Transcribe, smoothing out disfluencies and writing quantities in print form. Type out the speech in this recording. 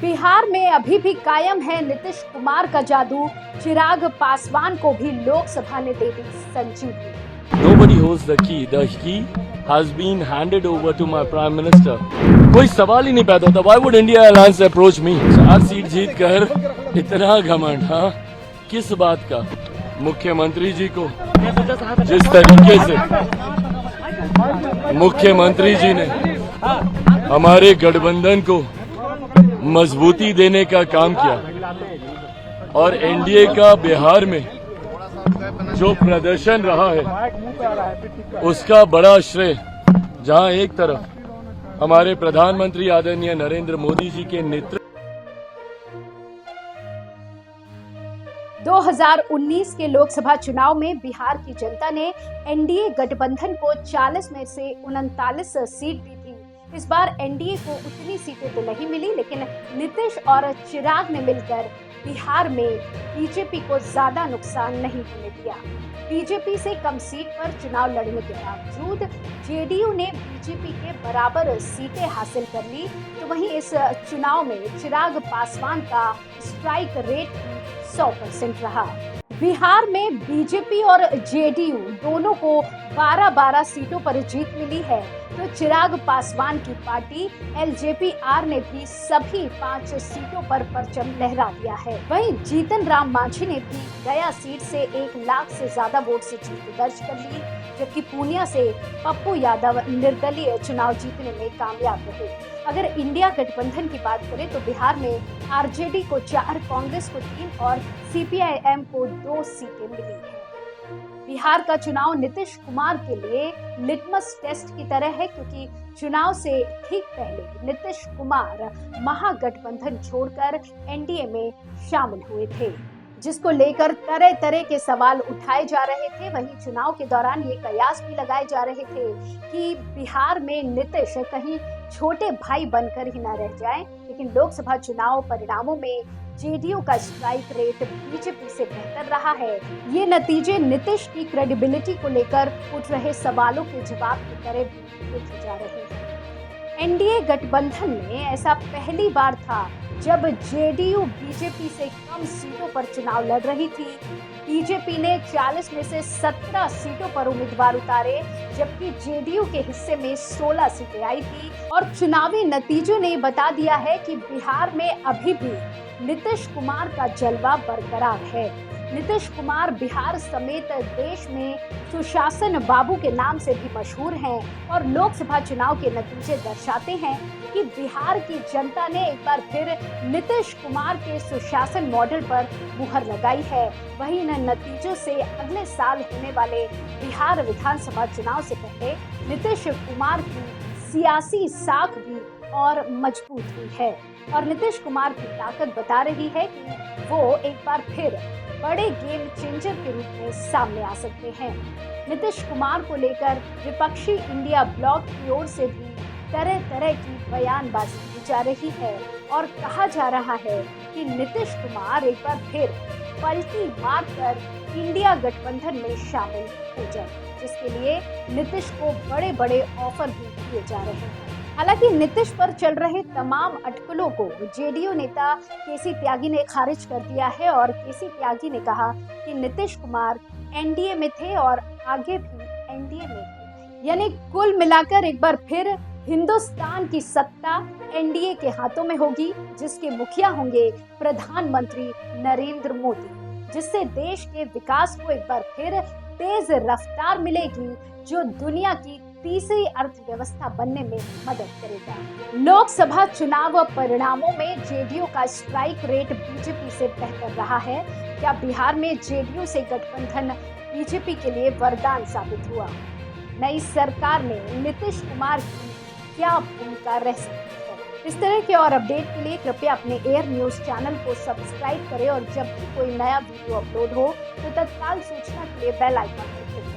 बिहार में अभी भी कायम है नीतीश कुमार का जादू। चिराग पासवान को भी लोकसभा ने दे दी संजीवनी। Nobody holds the key. The key has been handed over to my Prime Minister. कोई सवाल ही नहीं पैदा होता. Why would India Alliance approach me? 4 seat जीत कर इतना घमंड, हाँ? किस बात का? मुख्यमंत्री जी को जिस तरीके से मुख्यमंत्री जी ने हमारे गठबंधन को मजबूती देने का काम किया और एनडीए का बिहार में जो प्रदर्शन रहा है उसका बड़ा श्रेय जहां एक तरफ हमारे प्रधानमंत्री आदरणीय नरेंद्र मोदी जी के नेतृत्व 2019 के लोकसभा चुनाव में बिहार की जनता ने एनडीए गठबंधन को 40 में से 39 सीट दी थी। इस बार एनडीए को उतनी सीटें तो नहीं मिली, लेकिन नीतीश और चिराग ने मिलकर बिहार में बीजेपी को ज्यादा नुकसान नहीं होने दिया। बीजेपी से कम सीट पर चुनाव लड़ने के बावजूद जेडीयू ने बीजेपी के बराबर सीटें हासिल कर ली, तो वहीं इस चुनाव में चिराग पासवान का स्ट्राइक रेट 100% रहा। बिहार में बीजेपी और जेडीयू दोनों को 12-12 सीटों पर जीत मिली है, तो चिराग पासवान की पार्टी एलजेपी-आर ने भी सभी 5 सीटों पर परचम लहरा दिया है। वहीं जीतन राम मांझी ने भी गया सीट से 1 लाख से ज्यादा वोट से जीत दर्ज कर ली, जबकि पूर्णिया से पप्पू यादव निर्दलीय चुनाव जीतने में कामयाब रहे। अगर इंडिया गठबंधन की बात करें तो बिहार में आरजेडी को 4, कांग्रेस को 3 और सीपीआईएम को 2 सीटें मिली हैं। बिहार का चुनाव नीतीश कुमार के लिए लिटमस टेस्ट की तरह है, क्योंकि चुनाव से ठीक पहले नीतीश कुमार महागठबंधन छोड़कर एनडीए में शामिल हुए थे, जिसको लेकर तरह तरह के सवाल उठाए जा रहे थे। वहीं चुनाव के दौरान ये कयास भी लगाए जा रहे थे कि बिहार में नीतीश कहीं छोटे भाई बनकर ही न रह जाएं, लेकिन लोकसभा चुनाव परिणामों में जेडीयू का स्ट्राइक रेट बीजेपी से बेहतर रहा है। ये नतीजे नीतीश की क्रेडिबिलिटी को लेकर उठ रहे सवालों के जवाब की तरह भी देखे जा रहे हैं। एनडीए गठबंधन में ऐसा पहली बार था जब जेडीयू बीजेपी से कम सीटों पर चुनाव लड़ रही थी। बीजेपी ने 40 में से 17 सीटों पर उम्मीदवार उतारे, जबकि जेडीयू के हिस्से में 16 सीटें आई थी। और चुनावी नतीजों ने बता दिया है कि बिहार में अभी भी नीतीश कुमार का जलवा बरकरार है। नीतीश कुमार बिहार समेत देश में सुशासन बाबू के नाम से भी मशहूर हैं और लोकसभा चुनाव के नतीजे दर्शाते हैं कि बिहार की जनता ने एक बार फिर नीतीश कुमार के सुशासन मॉडल पर मुहर लगाई है। वहीं इन नतीजों से अगले साल होने वाले बिहार विधानसभा चुनाव से पहले नीतीश कुमार की सियासी साख भी और मजबूत हुई है और नीतीश कुमार की ताकत बता रही है कि वो एक बार फिर बड़े गेम चेंजर के रूप में सामने आ सकते हैं। नीतीश कुमार को लेकर विपक्षी इंडिया ब्लॉक की ओर से भी तरह तरह की बयानबाजी की जा रही है और कहा जा रहा है कि नीतीश कुमार एक बार फिर पलटी मारकर इंडिया गठबंधन में शामिल हो जाए, जिसके लिए नीतीश को बड़े बड़े ऑफर भी दिए जा रहे हैं। हालांकि नीतीश पर चल रहे तमाम अटकलों को जेडीयू नेता केसी त्यागी ने खारिज कर दिया है और केसी त्यागी ने कहा कि नीतीश कुमार एनडीए में थे और आगे भी एनडीए में थे, यानी कुल मिलाकर एक बार फिर हिंदुस्तान की सत्ता एनडीए के हाथों में होगी, जिसके मुखिया होंगे प्रधानमंत्री नरेंद्र मोदी, जिससे देश के विकास को एक बार फिर तेज रफ्तार मिलेगी, जो दुनिया की तीसरी अर्थव्यवस्था बनने में मदद करेगा। लोकसभा चुनाव परिणामों में जेडीयू का स्ट्राइक रेट बीजेपी से बेहतर रहा है। क्या बिहार में जेडीयू से गठबंधन बीजेपी के लिए वरदान साबित हुआ? नई सरकार में नीतीश कुमार की क्या भूमिका रह सकती है? इस तरह के और अपडेट के लिए कृपया अपने एयर न्यूज चैनल को सब्सक्राइब करें और जब भी कोई नया वीडियो अपलोड हो तो तत्काल सूचना के लिए बेल आइकन पर क्लिक करें।